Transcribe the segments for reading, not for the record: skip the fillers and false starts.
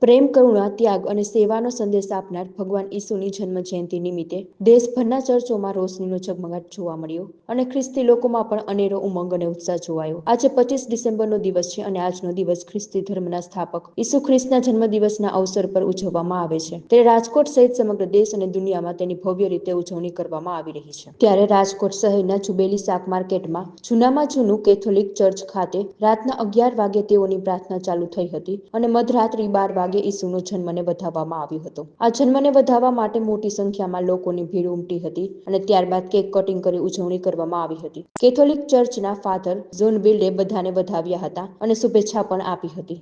પ્રેમ, કરુણા, ત્યાગ અને સેવાનો સંદેશ આપનાર ભગવાન ઈસુની જન્મ જયંતિ નિમિત્તે દેશભરના ચર્ચોમાં રોશનીનો ઝગમગાટ જોવા મળ્યો અને ખ્રિસ્તી લોકોમાં પણ અનેરો ઉમંગ અને ઉત્સાહ જોવાયો। આજે 25 ડિસેમ્બરનો દિવસ છે અને આજનો દિવસ ખ્રિસ્તી ધર્મના સ્થાપક ઈસુ ખ્રિસ્તના જન્મદિવસના અવસર પર ઉજવવામાં આવે છે। ત્યારે રાજકોટ સહિત સમગ્ર દેશ અને દુનિયામાં તેની ભવ્ય રીતે ઉજવણી કરવામાં આવી રહી છે। ત્યારે રાજકોટ શહેરના જુબેલી શાક માર્કેટમાં જૂનામાં જૂનું કેથોલિક ચર્ચ ખાતે રાતના 11 વાગે તેઓની પ્રાર્થના ચાલુ થઈ હતી અને મધરાત્રી 12 વાગે ઈસુનો જન્મને વધાવવામાં આવ્યો હતો। આ જન્મને વધાવવા માટે મોટી સંખ્યામાં લોકોની ભીડ ઉમટી હતી અને ત્યારબાદ કેક કટિંગ કરી ઉજવણી કરવામાં આવી હતી। કેથોલિક ચર્ચના ફાધર ઝોન બિલ્ડે બધાને વધાવ્યા હતા અને શુભેચ્છા પણ આપી હતી।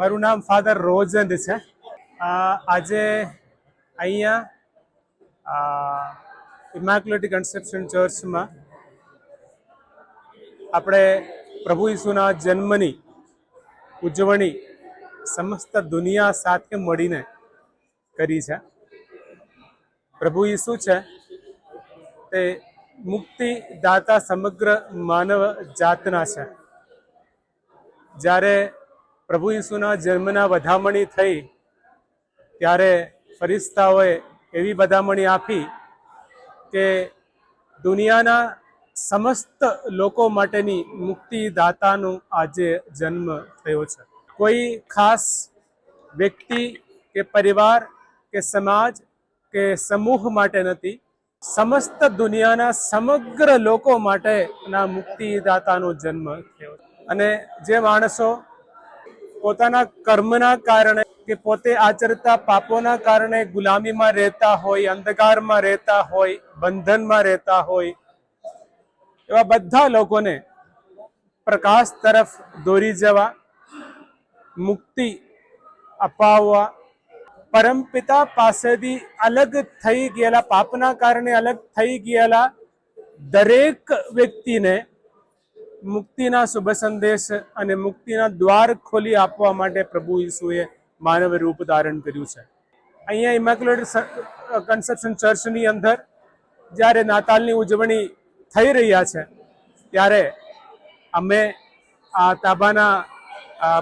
મારું નામ ફાધર રોઝન છે। આજે અહીંયા ઇમેક્યુલેટ કન્સેપ્શન ચર્ચમાં આપણે પ્રભુ ઈસુના જન્મની ઉજવણી સમસ્ત દુનિયા સાથે મળીને કરી છે। પ્રભુ ઈસુ છે તે મુક્તિદાતા સમગ્ર માનવ જાતના છે। જ્યારે પ્રભુ ઈસુના જન્મના વધામણી થઈ ત્યારે ફરિશ્તાઓએ એવી વધામણી આપી કે દુનિયાના સમસ્ત લોકો માટેની મુક્તિદાતાનું આજે જન્મ થયો છે। કોઈ ખાસ વ્યક્તિ કે પરિવાર કે સમાજ કે સમૂહ માટે નથી, સમસ્ત દુનિયાના સમગ્ર લોકો માટેના મુક્તિદાતાનો જન્મ થયો છે। અને જે માણસો પોતાના કર્મના કારણે કે પોતે આચરતા પાપોના કારણે ગુલામીમાં રહેતા હોય, અંધકારમાં રહેતા હોય, બંધનમાં રહેતા હોય, એવા બધા લોકોને પ્રકાશ તરફ દોરી જવા, મુક્તિ અપાવવા, પરમપિતા પાસેથી અલગ થઈ ગયેલા, પાપના કારણે અલગ થઈ ગયેલા દરેક વ્યક્તિને મુક્તિના શુભ સંદેશ અને મુક્તિના દ્વાર ખોલી આપવા માટે પ્રભુ ઈસુએ માનવ રૂપ ધારણ કર્યું છે। અહીંયા ઇમેક્યુલેટ કન્સેપ્શન ચર્ચની અંદર જ્યારે નાતાલની ઉજવણી થઈ રહ્યા છે ત્યારે અમે આ તાબાના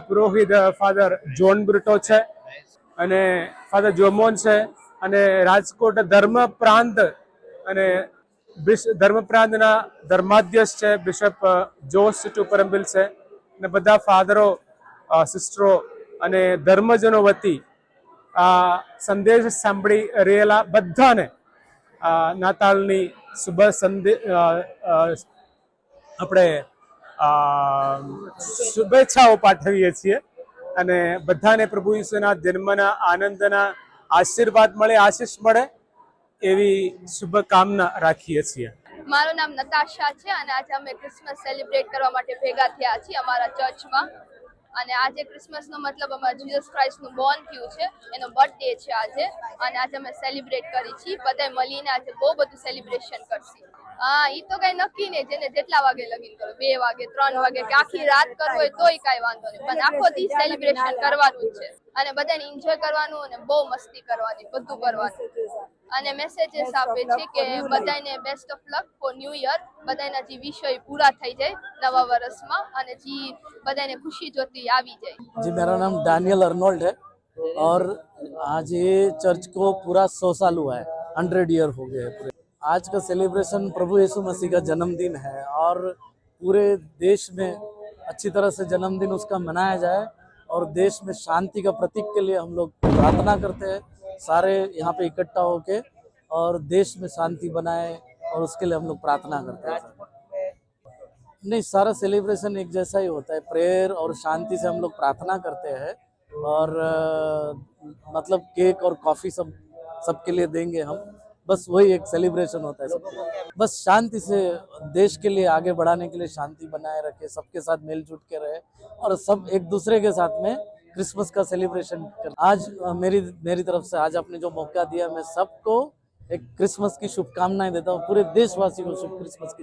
પુરોહિત ફાધર જોન બ્રુટો છે અને ફાધર જોમોન છે અને રાજકોટ ધર્મ પ્રાંત અને ધર્મ પ્રાંતના ધર્માધ્યક્ષ છે બિશપ જોસ ટુપરમ્બિલ છે અને બધા ફાધરો, સિસ્ટરો અને ધર્મજનો વતી આ સંદેશ સાંભળી રહેલા બધાને નાતાલની શુભ આપણે શુભેચ્છાઓ પાઠવીએ છીએ અને બધાને પ્રભુ ઈસુના જન્મના આનંદના આશીર્વાદ મળે, આશીષ મળે એવી શુભકામના રાખીએ છીએ। મારું નામ નતાશા છે અને આજે અમે ક્રિસમસ સેલિબ્રેટ કરવા માટે ભેગા થયા છીએ અમારા ચર્ચમાં। અને આજે ક્રિસમસનો મતલબ અમારા જીસસ ક્રાઇસ્ટનું બોર્ન થયું છે, એનો બર્થડે છે આજે અને આજે અમે સેલિબ્રેટ કરી છીએ। બધાય મળીને આજે બહુ બધું સેલિબ્રેશન કરશી। એ તો કઈ નક્કી નહીં, જેને જેટલા વાગે લગીન કરો, 2 વાગે 3 વાગે કે આખી રાત કરવું હોય તોય કાંઈ વાંધો નહીં, પણ આખો દી સેલિબ્રેશન કરવાનું જ છે અને બધાને એન્જોય કરવાનું અને બહુ મસ્તી કરવાની, બધું કરવાનું અને મેસેજીસ આપે છે કે બધાને best of luck for new year, બધાના જે વિષય પૂરા થઈ જાય નવા વર્ષમાં અને જે બધાને ખુશી જોતી આવી જાય। जी, मेरा नाम डैनियल अर्नोल्ड है और आज ये चर्च को पूरा 100 साल हुआ है, 100 ईयर हो गए पूरे। आज का सेलिब्रेशन प्रभु यीशु मसीह का जन्मदिन है और पूरे देश में अच्छी तरह से जन्मदिन उसका मनाया जाए और देश में शांति का प्रतीक के लिए हम लोग प्रार्थना करते हैं, सारे यहाँ पे इकट्ठा होके, और देश में शांति बनाए और उसके लिए हम लोग प्रार्थना करते हैं। नहीं, सारा सेलिब्रेशन एक जैसा ही होता है, प्रेयर और शांति से हम लोग प्रार्थना करते हैं और मतलब केक और कॉफ़ी सबके लिए देंगे हम, बस वही एक सेलिब्रेशन होता है सबके लिए। बस शांति से देश के लिए आगे बढ़ाने के लिए शांति बनाए रखे, सबके साथ मिलजुल के रहे और सब एक दूसरे के साथ में क्रिसमस का सेलिब्रेशन कर। आज मेरी तरफ से आज आपने जो मौका दिया, मैं सबको एक क्रिसमस की शुभकामनाएं देता हूँ, पूरे देशवासी को शुभ क्रिसमस की।